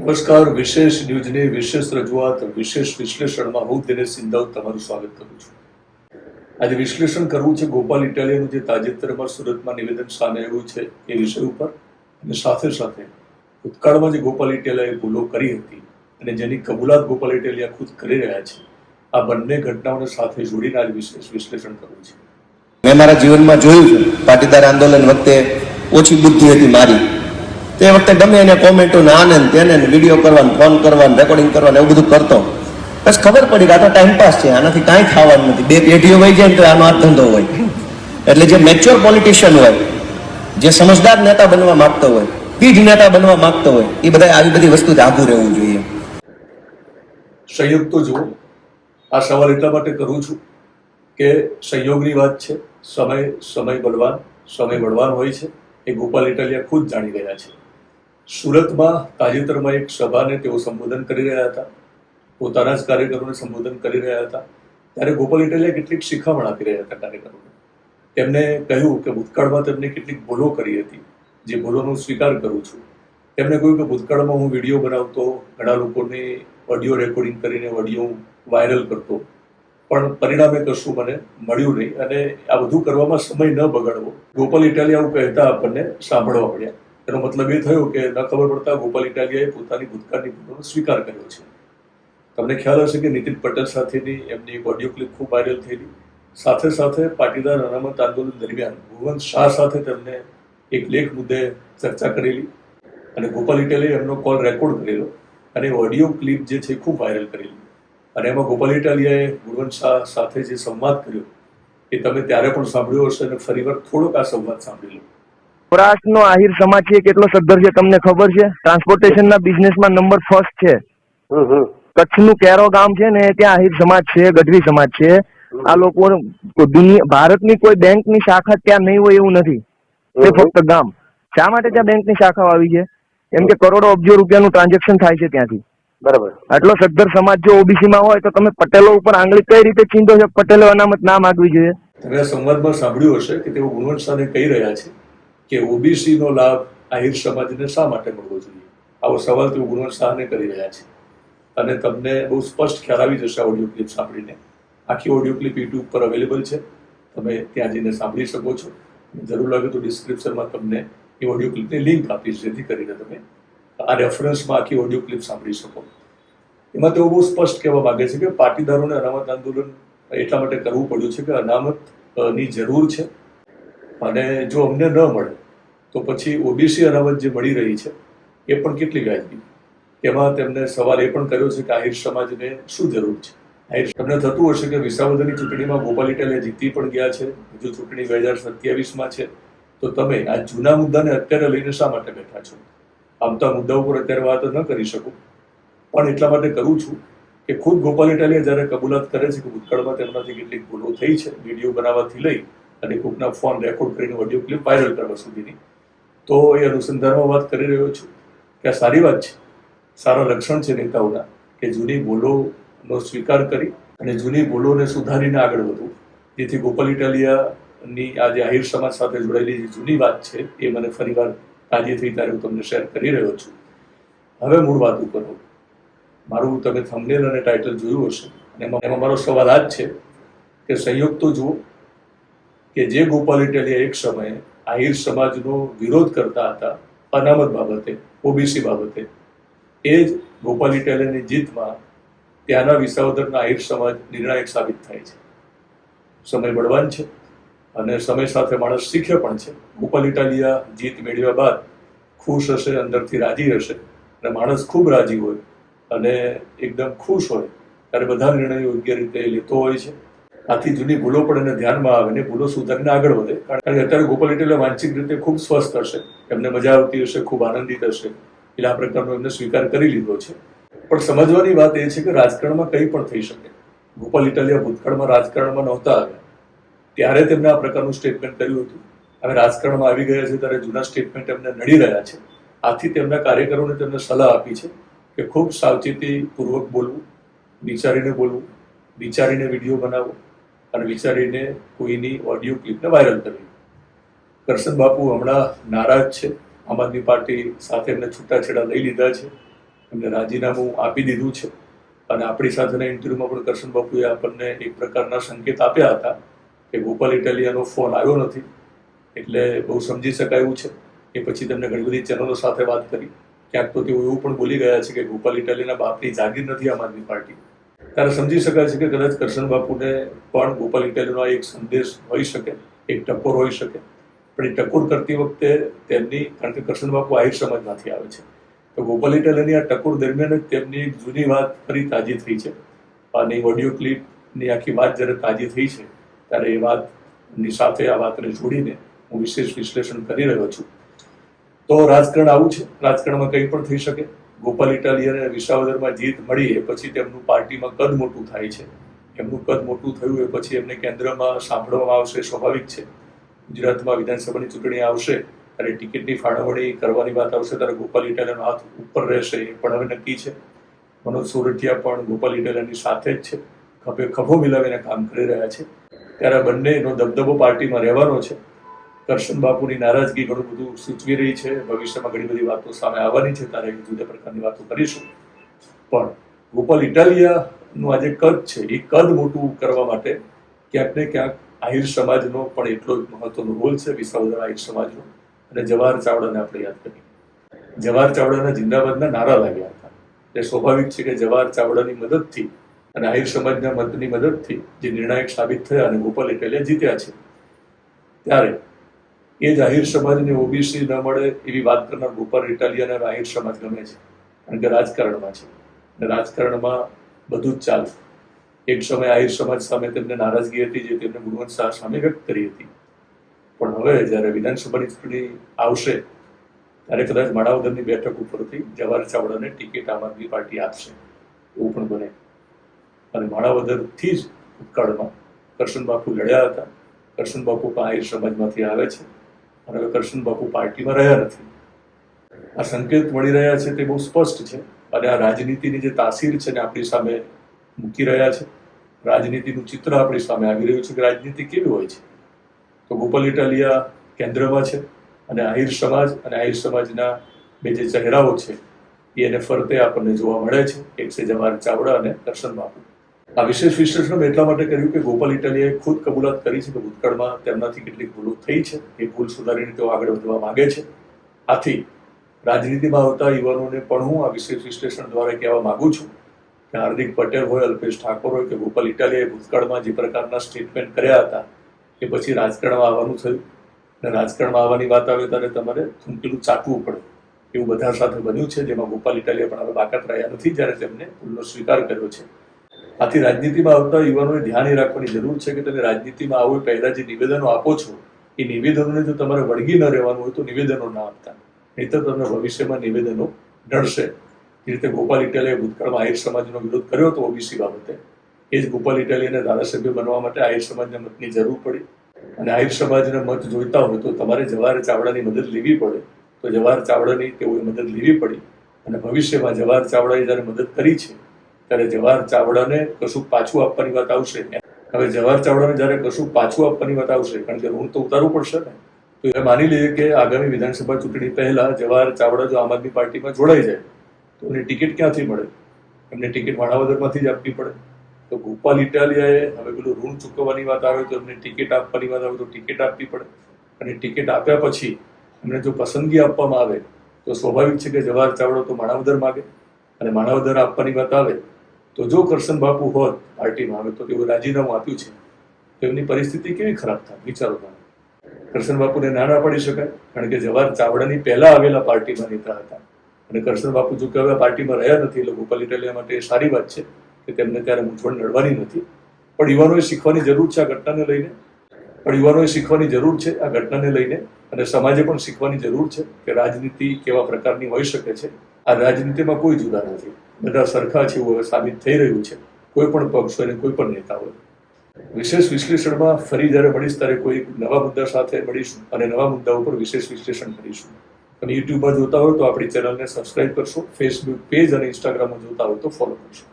નમસ્કાર. વિશેષ ન્યૂઝની વિશેષ રજૂઆત વિશેષ વિશ્લેષણમાં હું દિનેશ સિંધાવ તમારું સ્વાગત કરું છું. આજે વિશ્લેષણ કરવું છે ગોપાલ ઇટાલિયાનું જે તાજેતરમાં સુરતમાં નિવેદન સામે આવ્યું છે એ વિષય ઉપર, અને સાથે સાથે ભૂતકાળમાં જે ગોપાલ ઇટાલિયાએ ભૂલો કરી હતી અને જેની કબૂલાત ગોપાલ ઇટાલિયા ખુદ કરી રહ્યા છે, આ બંને ઘટનાઓને સાથે જોડીને આજે વિશેષ વિશ્લેષણ કરવું છે. મેં મારા જીવનમાં જોયું છે, પાટીદાર આંદોલન વખતે ઓછી બુદ્ધિ હતી મારી. તે વખતે ગમે એને કોમેન્ટો ને આને તેને વિડીયો કરવાનું, ફોન કરવાનું, રેકોર્ડિંગ કરવાનું એવું બધું કરતો. બસ ખબર પડી કે આ તો ટાઈમપાસ છે, આનાથી કાંઈ થવાનું નથી. બે પેઢીઓ વહી જાય ને તો આનો આ ધંધો હોય. એટલે જે મેચ્યોર પોલિટિશિયન હોય, જે સમજદાર નેતા બનવા માંગતો હોય, પીઢ નેતા બનવા માંગતો હોય, એ બધા આવી બધી વસ્તુથી આઘું રહેવું જોઈએ. સંયોગ તો જુઓ, આ સવાલ એટલા માટે કરું છું કે સંયોગની વાત છે. સમય બળવાન હોય છે, એ ગોપાલ ઇટાલિયા ખુદ જાણી રહ્યા છે. સુરતમાં તાજેતરમાં એક સભાને તેઓ સંબોધન કરી રહ્યા હતા, પોતાના જ કાર્યકરોને સંબોધન કરી રહ્યા હતા, ત્યારે ગોપાલ ઇટાલિયા કેટલીક શિખામણ આપી રહ્યા હતા કાર્યકરોને. તેમને કહ્યું કે ભૂતકાળમાં તેમને કેટલીક ભૂલો કરી હતી, જે ભૂલોનો સ્વીકાર કરું છું. તેમણે કહ્યું કે ભૂતકાળમાં હું વિડીયો બનાવતો, ઘણા લોકોની ઓડિયો રેકોર્ડિંગ કરીને ઓડિયો વાયરલ કરતો, પણ પરિણામે કશું મને મળ્યું નહીં, અને આ બધું કરવામાં સમય ન બગાડવો. ગોપાલ ઇટાલિયા આવું કહેતા આપણને સાંભળવા મળ્યા. એનો મતલબ એ થયો કે ન ખબર પડતા ગોપાલ ઇટાલિયાએ પોતાની ભૂતકાળની ભૂલોનો સ્વીકાર કર્યો છે. તમને ખ્યાલ હશે કે નીતિન પટેલ સાથેની એમની એક ઓડિયો ક્લિપ ખૂબ વાયરલ થયેલી. સાથે સાથે પાટીદાર અનામત આંદોલન દરમિયાન ભુવન શાહ સાથે તેમને એક લેખ મુદ્દે ચર્ચા કરેલી, અને ગોપાલ ઇટાલિયાએ એમનો કોલ રેકોર્ડ કરેલો અને ઓડિયો ક્લિપ જે છે ખૂબ વાયરલ કરેલી. અને એમાં ગોપાલ ઇટાલિયાએ ભુવન શાહ સાથે જે સંવાદ કર્યો એ તમે ત્યારે પણ સાંભળ્યો હશે, અને ફરીવાર થોડોક આ સંવાદ સાંભળી લો. સૌરાષ્ટ્રનો આહિર સમાજ છે, કેટલો સદ્ધર છે તમને ખબર છે? ટ્રાન્સપોર્ટેશનના બિઝનેસમાં નંબર ફર્સ્ટ છે. કચ્છનું કેરો ગામ છે ને, ત્યાં આહિર સમાજ છે, ગઢવી સમાજ છે. આ લોકો ભારતની કોઈ બેંકની શાખા ત્યાં નહીં હોય એવું નથી, તે ફક્ત ગામ. શા માટે ત્યાં બેંકની શાખાઓ આવી છે? કેમ કે કરોડો અબજો રૂપિયાનું ટ્રાન્ઝેક્શન થાય છે ત્યાંથી. બરાબર. આટલો સદ્ધર સમાજ જો ઓબીસી માં હોય તો તમે પટેલો ઉપર આંગળી કઈ રીતે ચીંધો છો? પટેલો અનામત ના માંગવી જોઈએ. તમે આ સંવાદમાં સાંભળ્યું હશે કે તેઓ ગુણવંત શાહને કહી રહ્યા છે કે ઓબીસી નો લાભ આહિર સમાજને શા માટે મળવો જોઈએ. આવો સવાલ તેઓ ગુણવંત શાહને કરી રહ્યા છે. અને તમને બહુ સ્પષ્ટ ખ્યાલ આવી જશે ઓડિયો ક્લિપ સાંભળીને. આખી ઓડિયો ક્લિપ યુટ્યુબ પર અવેલેબલ છે, તમે ત્યાં જઈને સાંભળી શકો છો. જરૂર લાગે તો ડિસ્ક્રિપ્શનમાં તમને એ ઓડિયો ક્લિપની લિંક આપીશ, જેથી કરીને તમે આ રેફરન્સમાં આખી ઓડિયો ક્લિપ સાંભળી શકો. એમાં તેઓ બહુ સ્પષ્ટ કહેવા માંગે છે કે પાટીદારોને અનામત આંદોલન એટલા માટે કરવું પડ્યું છે કે અનામતની જરૂર છે, અને જો અમને ન મળે તો પછી ઓબીસી અનામત જે મળી રહી છે એ પણ કેટલી વ્યાજબી. તેમાં તેમને સવાલ એ પણ કર્યો છે કે આહિર સમાજને શું જરૂર છે. તમને થતું હશે કે વિસાવદરની ચૂંટણીમાં ગોપાલ ઇટાલિયા જીતી પણ ગયા છે, હજુ ચૂંટણી 2027માં છે, તો તમે આ જૂના મુદ્દાને અત્યારે લઈને શા માટે બેઠા છો? આમ તો આ મુદ્દા ઉપર અત્યારે વાત ન કરી શકું, પણ એટલા માટે કરું છું કે ખુદ ગોપાલ ઇટાલિયા જ્યારે કબૂલાત કરે છે કે ભૂતકાળમાં તેમનાથી કેટલીક ભૂલો થઈ છે, વિડીયો બનાવવાથી લઈ અને કોઈકના ફોન રેકોર્ડ કરીને ઓડિયો ક્લિપ વાયરલ કરવા સુધીની, તો એ અનુસંધાનમાં વાત કરી રહ્યો છું કે આ સારી વાત છે, સારા લક્ષણ છે નેતાઓના કે જૂની ભૂલોનો સ્વીકાર કરી અને જૂની ભૂલોને સુધારીને આગળ વધવું. જેથી ગોપાલ ઇટાલિયાની આ જે આહિર સમાજ સાથે જોડાયેલી જે જૂની વાત છે એ મને ફરીવાર તાજી થઈ ત્યારે હું તમને શેર કરી રહ્યો છું. હવે મૂળ વાત ઉપર મારું તમે થંબનેલ અને ટાઇટલ જોયું હશે, અને એમાં મારો સવાલ આ જ છે કે સંયોગ તો જુઓ કે જે ગોપાલ ઇટાલિયા એક સમયે આહિર સમાજનો વિરોધ કરતા હતા અનામત બાબતે, ઓબીસી બાબતે, એ જ ગોપાલ ઇટાલિયાની જીતમાં ત્યાંના વિસાવદરના આહિર સમાજ નિર્ણાયક સાબિત થાય છે. સમય બળવાન છે, અને સમય સાથે માણસ શીખે પણ છે. ગોપાલ ઇટાલિયા જીત મેળવ્યા બાદ ખુશ હશે, અંદરથી રાજી હશે, અને માણસ ખૂબ રાજી હોય અને એકદમ ખુશ હોય ત્યારે બધા નિર્ણયો યોગ્ય રીતે લેતો હોય છે. આથી જૂની ભૂલો પણ એને ધ્યાનમાં આવે ને ભૂલો સુધારીને આગળ વધે. કારણ કે અત્યારે ગોપાલ ઇટાલિયા માનસિક રીતે ખૂબ સ્વસ્થ હશે, એમને મજા આવતી હશે, ખૂબ આનંદિત હશે, એટલે આ પ્રકારનો એમને સ્વીકાર કરી લીધો છે. પણ સમજવાની વાત એ છે કે રાજકારણમાં કંઈ પણ થઈ શકે. ગોપાલ ઇટાલિયા ભૂતકાળમાં રાજકારણમાં નહોતા આવ્યા ત્યારે તેમણે આ પ્રકારનું સ્ટેટમેન્ટ કર્યું હતું. હવે રાજકારણમાં આવી ગયા છે ત્યારે જૂના સ્ટેટમેન્ટ એમને નડી રહ્યા છે. આથી તેમના કાર્યકરોને તેમને સલાહ આપી છે કે ખૂબ સાવચેતીપૂર્વક બોલવું, વિચારીને વિડીયો બનાવવો, અને વિચારીને કોઈની ઓડિયો ક્લિપને વાયરલ કરવી. કરશન બાપુ હમણાં નારાજ છે, આમ આદમી પાર્ટી સાથે એમને છૂટાછેડા લઈ લીધા છે. એમને રાજીનામું આપી દીધું છે અને આપણી સાથેના ઇન્ટરવ્યુમાં પણ કરશન બાપુએ આપણને એક પ્રકારના સંકેત આપ્યા હતા કે ગોપાલ ઇટાલિયાનો ફોન આવ્યો નથી, એટલે બહુ સમજી શકાય એવું છે. એ પછી તેમને ઘણી બધી ચેનલો સાથે વાત કરી. ક્યાંક તો તેઓ એવું પણ બોલી ગયા છે કે ગોપાલ ઇટાલિયાના બાપની જાગીર નથી આમ આદમી પાર્ટી. ત્યારે સમજી શકાય છે કે કદાચ કરશન બાપુને પણ ગોપાલ ઇટાલિયાનો એક સંદેશ હોઈ શકે, એક ટકોર હોઈ શકે. પણ એ ટકોર કરતી વખતે તેમની, કારણ કે કરશન બાપુ આહિર સમાજમાંથી આવે છે, તો ગોપાલ ઇટાલિયાની આ ટકોર દરમિયાન જ તેમની એક જૂની વાત ફરી તાજી થઈ છે અને ઓડિયો ક્લિપની આખી વાત જ્યારે તાજી થઈ છે ત્યારે એ વાતની સાથે આ વાતને જોડીને હું વિશેષ વિશ્લેષણ કરી રહ્યો છું. તો રાજકારણ આવું છે, રાજકારણમાં કંઈ પણ થઈ શકે. ગોપાલ ઇટાલિયાને વિસાવદરમાં જીત મળી એ પછી તેમનું પાર્ટીમાં કદ મોટું થાય છે. એમનું કદ મોટું થયું એ પછી એમને કેન્દ્રમાં સાંભળવામાં આવશે, સ્વાભાવિક છે. ગુજરાતમાં વિધાનસભાની ચૂંટણી આવશે ત્યારે ટિકિટની ફાળવણી કરવાની વાત આવશે ત્યારે ગોપાલ ઇટાલિયાનો હાથ ઉપર રહેશે એ પણ હવે નક્કી છે. મનોજ સોરઠિયા પણ ગોપાલ ઇટાલિયાની સાથે જ છે, ખભે ખભો મિલાવીને કામ કરી રહ્યા છે. ત્યારે બંનેનો દબદબો પાર્ટીમાં રહેવાનો છે. કરશન બાપુની નારાજગી ઘણું બધું સૂચવી રહી છે. ભવિષ્યમાં ઘણી બધી વાતો સામે આવવાની છે, ત્યારે જુદા પ્રકારની વાતો કરીશું. પણ ગોપાલ ઇટાલિયાનું આ જે કદ છે એ કદ મોટું કરવા માટે ક્યાંક ને ક્યાંક આહિર સમાજનો પણ એટલો જ મહત્વનો રોલ છે, વિસાવદર આહિર સમાજનો. અને જવાહર ચાવડાને આપણે યાદ કરીએ. જવાહર ચાવડાના જિંદાબાદના નારા લાગ્યા હતા. એ સ્વાભાવિક છે કે જવાહર ચાવડાની મદદથી અને આહિર સમાજના મતની મદદથી જે નિર્ણાયક સાબિત થયા અને ગોપાલ ઇટાલિયા જીત્યા છે, ત્યારે એ જ આહિર સમાજને ઓબીસી ન મળે એવી વાત કરનાર ગોપાલ ઇટાલિયાને આહિર સમાજ ગમે છે, કારણ કે રાજકારણમાં છે અને રાજકારણમાં બધું જ ચાલે. એક સમયે આહિર સમાજ સામે તેમને નારાજગી હતી જે તેમને ગુણવંત શાહ સામે વ્યક્ત કરી હતી. પણ હવે જ્યારે વિધાનસભાની ચૂંટણી આવશે ત્યારે કદાચ માણાવદરની બેઠક ઉપરથી જવાહર ચાવડાને ટિકિટ આમ આદમી પાર્ટી આપશે, એવું પણ બને. અને માણાવદરથી જ ભૂતકાળમાં કરશન બાપુ લડ્યા હતા. કરશન બાપુ પણ આહિર સમાજમાંથી આવે છે અને હવે કરશન બાપુ પાર્ટીમાં રહ્યા નથી. આ સંકેત મળી રહ્યા છે તે બહુ સ્પષ્ટ છે અને આ રાજનીતિની જે તાસીર છે ને આપણી સામે મૂકી રહ્યા છે. રાજનીતિનું ચિત્ર આપણી સામે આવી રહ્યું છે કે રાજનીતિ કેવી હોય છે. તો ગોપાલ ઇટાલિયા કેન્દ્રમાં છે અને આહિર સમાજ અને આહિર સમાજના બે જે ચહેરાઓ છે એને ફરતે આપણને જોવા મળે છે. એક છે જવાહર ચાવડા અને કરશન બાપુ. આ વિશેષ વિશ્લેષણ એટલા માટે કર્યું કે ગોપાલ ઇટાલિયાએ ખુદ કબૂલાત કરી છે કે ભૂતકાળમાં તેમનાથી કેટલીક ભૂલો થઈ છે. એ ભૂલ સુધારીને તેઓ આગળ વધવા માંગે છે. આથી રાજનીતિમાં આવતા યુવાનોને પણ હું આ વિશેષ વિશ્લેષણ દ્વારા કહેવા માંગુ છું કે હાર્દિક પટેલ હોય, અલ્પેશ ઠાકોર હોય કે ગોપાલ ઇટાલિયાએ ભૂતકાળમાં જે પ્રકારના સ્ટેટમેન્ટ કર્યા હતા એ પછી રાજકારણમાં આવવાનું થયું અને રાજકારણમાં આવવાની વાત આવે ત્યારે તમારે થૂંકેલું ચાટવું પડે એવું બધા સાથે બન્યું છે, જેમાં ગોપાલ ઇટાલિયા પણ હવે બાકાત રહ્યા નથી જ્યારે તેમને ભૂલનો સ્વીકાર કર્યો છે. આથી રાજનીતિમાં આવતા યુવાનોએ ધ્યાન એ રાખવાની જરૂર છે કે તમે રાજનીતિમાં આવો પહેલા જે નિવેદનો આપો છો એ નિવેદનોને જો તમારે વળગી ન રહેવાનું હોય તો નિવેદનો ના આપતા, નહીંતર તમને ભવિષ્યમાં નિવેદનો નડશે. જે રીતે ગોપાલ ઇટાલિયાએ ભૂતકાળમાં આહિર સમાજનો વિરોધ કર્યો હતો ઓબીસી બાબતે, એ જ ગોપાલ ઇટાલિયાને ધારાસભ્ય બનવા માટે આહિર સમાજના મતની જરૂર પડી અને આહિર સમાજના મત જોઈતા હોય તો તમારે જવાહર ચાવડાની મદદ લેવી પડે. તો જવાહર ચાવડાની તેઓએ મદદ લેવી પડી અને ભવિષ્યમાં જવાહર ચાવડાએ જ્યારે મદદ કરી છે ત્યારે જવાહર ચાવડાને કશું પાછું આપવાની વાત આવશે. હવે જવાહર ચાવડાને જ્યારે કશું પાછું આપવાની વાત આવશે, કારણ કે ઋણ તો ઉતારવું પડશે ને, તો એ માની લઈએ કે આગામી વિધાનસભા ચૂંટણી પહેલા જવાહર ચાવડા જો આમ આદમી પાર્ટીમાં જોડાઈ જાય તો એની ટિકિટ ક્યાંથી મળે? એમને ટિકિટ માણાવદરમાંથી જ આપવી પડે. તો ગોપાલ ઇટાલિયાએ હવે પેલું ઋણ ચૂકવવાની વાત આવે તો એમને ટિકિટ આપવાની વાત આવે તો ટિકિટ આપવી પડે અને ટિકિટ આપ્યા પછી એમને જો પસંદગી આપવામાં આવે તો સ્વાભાવિક છે કે જવાહર ચાવડો તો માણાવદર માગે અને માણાવદર આપવાની વાત આવે તો જો કરશન બાપુ હોત પાર્ટીમાં આવે તો તેઓ રાજીનામું આપ્યું છે તો એમની પરિસ્થિતિ કેવી ખરાબ થાય વિચારો તમે. કરશન બાપુને ના પાડી શકાય, કારણ કે જવાહર ચાવડાની પહેલા આવેલા પાર્ટીમાં નેતા હતા અને કરશન બાપુ જો કે હવે પાર્ટીમાં રહ્યા નથી એટલે ગોપાલ ઇટાલિયા માટે સારી વાત છે કે તેમને ત્યારે મૂંઝવણ નડવાની નથી. પણ યુવાનોએ શીખવાની જરૂર છે આ ઘટનાને લઈને, આ ઘટનાને લઈને અને સમાજે પણ શીખવાની જરૂર છે કે રાજનીતિ કેવા પ્રકારની હોઈ શકે છે. આ રાજનીતિમાં કોઈ જુદા નથી, બધા સરખા છે એવું હવે સાબિત થઈ રહ્યું છે, કોઈ પણ પક્ષ હોય ને કોઈ પણ નેતા હોય. વિશેષ વિશ્લેષણમાં ફરી જ્યારે મળીશ ત્યારે કોઈ નવા મુદ્દા સાથે મળીશું અને નવા મુદ્દા ઉપર વિશેષ વિશ્લેષણ કરીશું. અને યુટ્યુબમાં જોતા હોય તો આપણી ચેનલને સબસ્ક્રાઇબ કરશો, ફેસબુક પેજ અને ઇન્સ્ટાગ્રામમાં જોતા હોય તો ફોલો કરશો.